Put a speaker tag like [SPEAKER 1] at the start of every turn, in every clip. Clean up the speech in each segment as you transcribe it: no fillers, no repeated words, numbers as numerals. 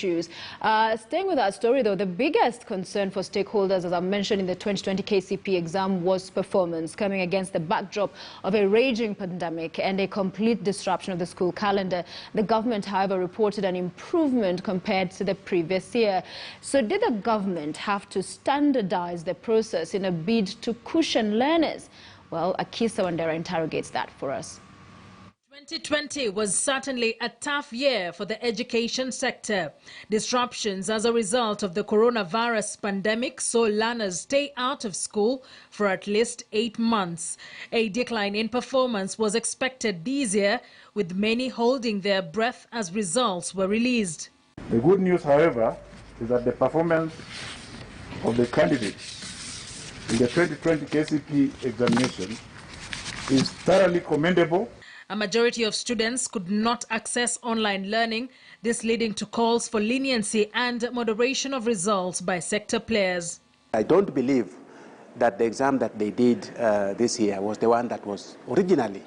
[SPEAKER 1] issues. Staying with that story, though, the biggest concern for stakeholders, as I mentioned in the 2020 KCPE exam, was performance, coming against the backdrop of a raging pandemic and a complete disruption of the school calendar. The government, however, reported an improvement compared to the previous year. So did the government have to standardize the process in a bid to cushion learners? Well, Akisa Wandera interrogates that for us.
[SPEAKER 2] 2020 was certainly a tough year for the education sector. Disruptions as a result of the coronavirus pandemic saw learners stay out of school for at least 8 months. A decline in performance was expected this year, with many holding their breath as results were released.
[SPEAKER 3] The good news, however, is that the performance of the candidates in the 2020 KCPE examination is thoroughly commendable.
[SPEAKER 2] A majority of students could not access online learning, this leading to calls for leniency and moderation of results by sector players.
[SPEAKER 4] I don't believe that the exam that they did this year was the one that was originally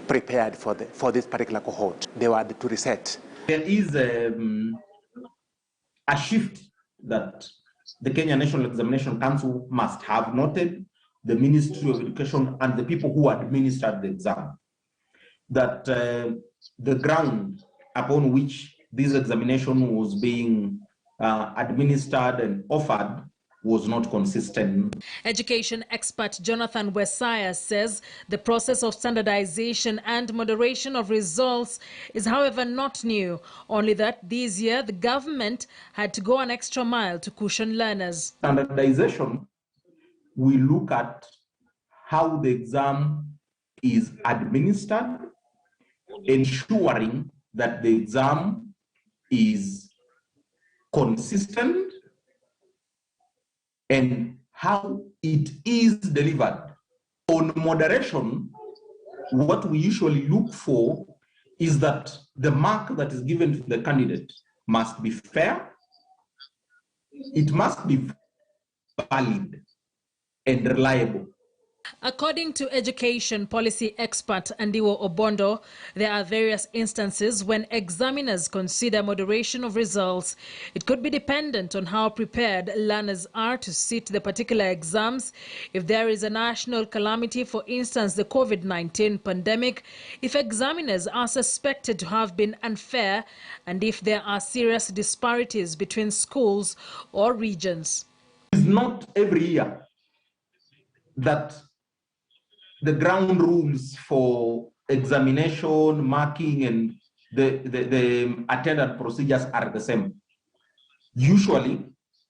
[SPEAKER 4] prepared for this particular cohort. They were to reset.
[SPEAKER 5] There is a shift that the Kenya National Examination Council must have noted, the Ministry of Education and the people who administered the exam, that the ground upon which this examination was being administered and offered was not consistent.
[SPEAKER 2] Education expert Jonathan Wesaya says the process of standardization and moderation of results is, however, not new, only that this year the government had to go an extra mile to cushion learners.
[SPEAKER 5] Standardization, we look at how the exam is administered, ensuring that the exam is consistent, and how it is delivered. On moderation, what we usually look for is that the mark that is given to the candidate must be fair, it must be valid and reliable.
[SPEAKER 2] According to education policy expert Andiwo Obondo, there are various instances when examiners consider moderation of results. It could be dependent on how prepared learners are to sit the particular exams, if there is a national calamity, for instance the COVID-19 pandemic, if examiners are suspected to have been unfair, and if there are serious disparities between schools or regions.
[SPEAKER 5] It's not every year that the ground rules for examination, marking, and the attendance procedures are the same. Usually,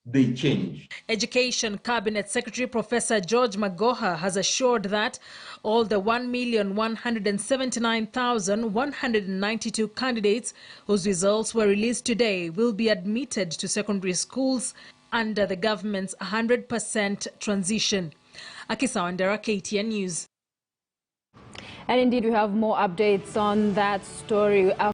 [SPEAKER 5] they change.
[SPEAKER 2] Education Cabinet Secretary Professor George Magoha has assured that all the 1,179,192 candidates whose results were released today will be admitted to secondary schools under the government's 100% transition. Akisa Wandera, KTN News.
[SPEAKER 1] And indeed, we have more updates on that story.